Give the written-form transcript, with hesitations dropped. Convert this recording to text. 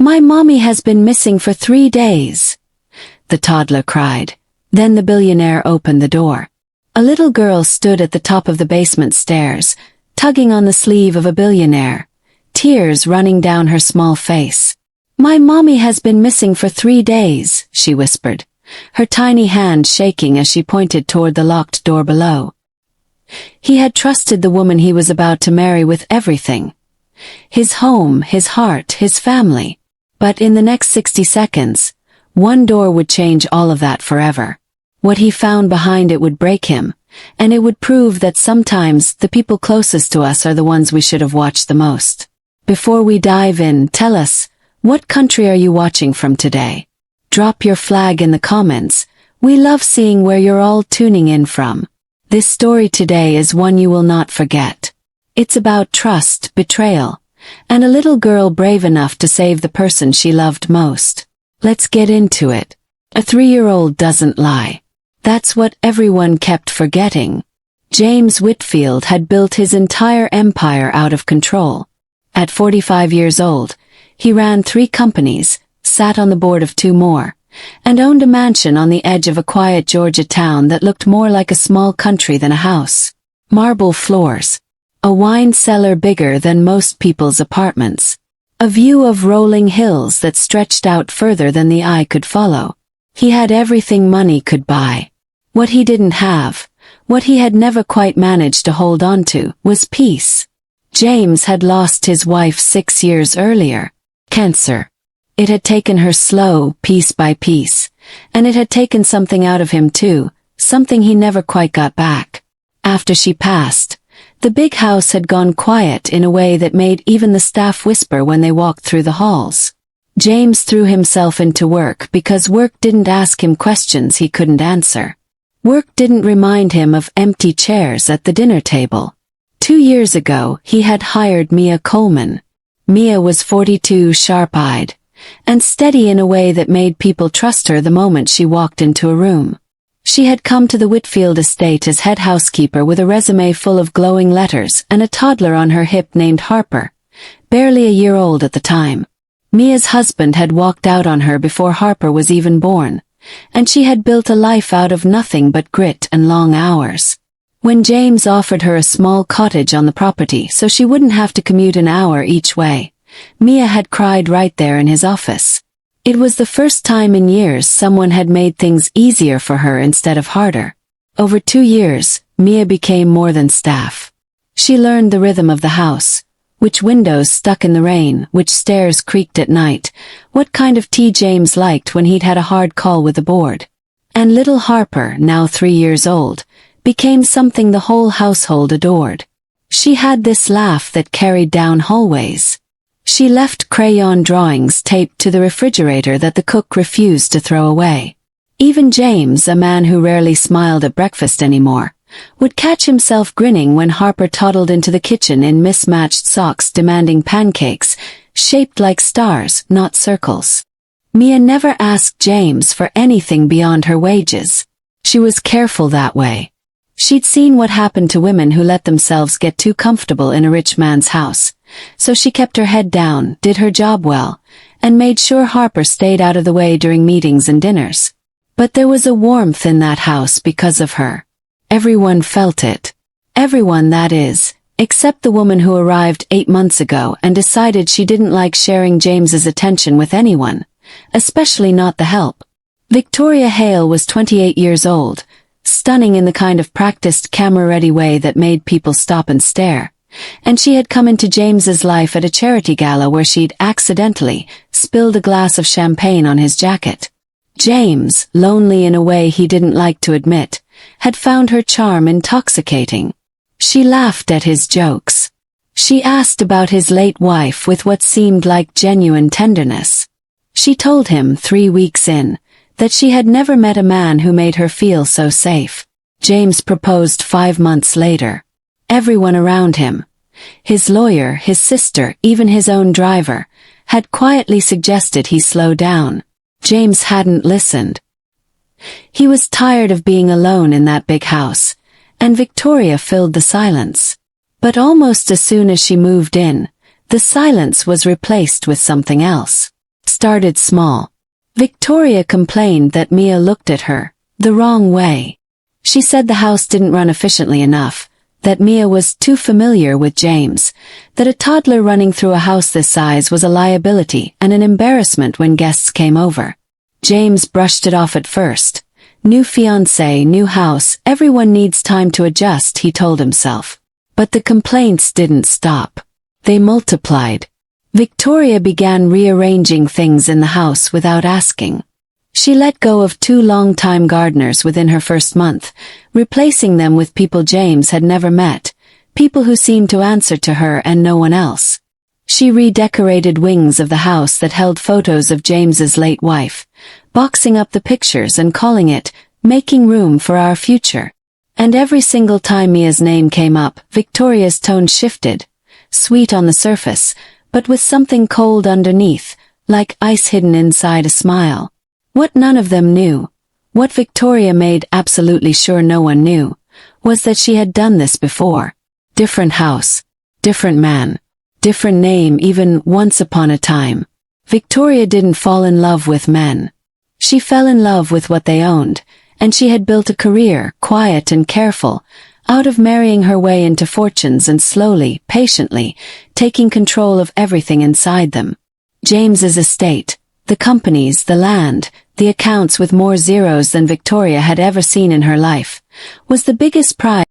My mommy has been missing for 3 days, the toddler cried. Then the billionaire opened the door. A little girl stood at the top of the basement stairs, tugging on the sleeve of a billionaire, tears running down her small face. My mommy has been missing for 3 days, she whispered, her tiny hand shaking as she pointed toward the locked door below. He had trusted the woman he was about to marry with everything. His home, his heart, his family. But in the next 60 seconds, one door would change all of that forever. What he found behind it would break him, and it would prove that sometimes the people closest to us are the ones we should have watched the most. Before we dive in, tell us, what country are you watching from today? Drop your flag in the comments. We love seeing where you're all tuning in from. This story today is one you will not forget. It's about trust, betrayal, and a little girl brave enough to save the person she loved most. Let's get into it. A 3-year-old doesn't lie. That's what everyone kept forgetting. James Whitfield had built his entire empire out of control. At 45 years old, he ran 3 companies, sat on the board of 2 more, and owned a mansion on the edge of a quiet Georgia town that looked more like a small country than a house. Marble floors. A wine cellar bigger than most people's apartments. A view of rolling hills that stretched out further than the eye could follow. He had everything money could buy. What he didn't have, what he had never quite managed to hold on to, was peace. James had lost his wife 6 years earlier. Cancer. It had taken her slow, piece by piece, and it had taken something out of him too, something he never quite got back. After she passed, the big house had gone quiet in a way that made even the staff whisper when they walked through the halls. James threw himself into work because work didn't ask him questions he couldn't answer. Work didn't remind him of empty chairs at the dinner table. 2 years ago, he had hired Mia Coleman. Mia was 42, sharp-eyed, and steady in a way that made people trust her the moment she walked into a room. She had come to the Whitfield estate as head housekeeper with a resume full of glowing letters and a toddler on her hip named Harper, barely a year old at the time. Mia's husband had walked out on her before Harper was even born, and she had built a life out of nothing but grit and long hours. When James offered her a small cottage on the property so she wouldn't have to commute an hour each way, Mia had cried right there in his office. It was the first time in years someone had made things easier for her instead of harder. Over 2 years, Mia became more than staff. She learned the rhythm of the house, which windows stuck in the rain, which stairs creaked at night, what kind of tea James liked when he'd had a hard call with the board. And little Harper, now 3 years old, became something the whole household adored. She had this laugh that carried down hallways. She left crayon drawings taped to the refrigerator that the cook refused to throw away. Even James, a man who rarely smiled at breakfast anymore, would catch himself grinning when Harper toddled into the kitchen in mismatched socks demanding pancakes, shaped like stars, not circles. Mia never asked James for anything beyond her wages. She was careful that way. She'd seen what happened to women who let themselves get too comfortable in a rich man's house, so she kept her head down, did her job well, and made sure Harper stayed out of the way during meetings and dinners. But there was a warmth in that house because of her. Everyone felt it. Everyone, that is, except the woman who arrived 8 months ago and decided she didn't like sharing James's attention with anyone, especially not the help. Victoria Hale was 28 years old, stunning in the kind of practiced camera-ready way that made people stop and stare, and she had come into James's life at a charity gala where she'd accidentally spilled a glass of champagne on his jacket. James, lonely in a way he didn't like to admit, had found her charm intoxicating. She laughed at his jokes. She asked about his late wife with what seemed like genuine tenderness. She told him 3 weeks in that she had never met a man who made her feel so safe. James proposed 5 months later. Everyone around him, his lawyer, his sister, even his own driver, had quietly suggested he slow down. James hadn't listened. He was tired of being alone in that big house, and Victoria filled the silence. But almost as soon as she moved in, the silence was replaced with something else. started small. Victoria complained that Mia looked at her the wrong way. She said the house didn't run efficiently enough, that Mia was too familiar with James, that a toddler running through a house this size was a liability and an embarrassment when guests came over. James brushed it off at first. New fiancé, new house, everyone needs time to adjust, he told himself. But the complaints didn't stop. They multiplied. Victoria began rearranging things in the house without asking. She let go of 2 long-time gardeners within her first month, replacing them with people James had never met, people who seemed to answer to her and no one else. She redecorated wings of the house that held photos of James's late wife, boxing up the pictures and calling it, "Making Room for Our Future." And every single time Mia's name came up, Victoria's tone shifted, sweet on the surface, but with something cold underneath, like ice hidden inside a smile. What none of them knew, what Victoria made absolutely sure no one knew, was that she had done this before. Different house, different man, different name even once upon a time. Victoria didn't fall in love with men. She fell in love with what they owned, and she had built a career, quiet and careful, out of marrying her way into fortunes and slowly, patiently, taking control of everything inside them. James's estate, the companies, the land, the accounts with more zeros than Victoria had ever seen in her life, was the biggest prize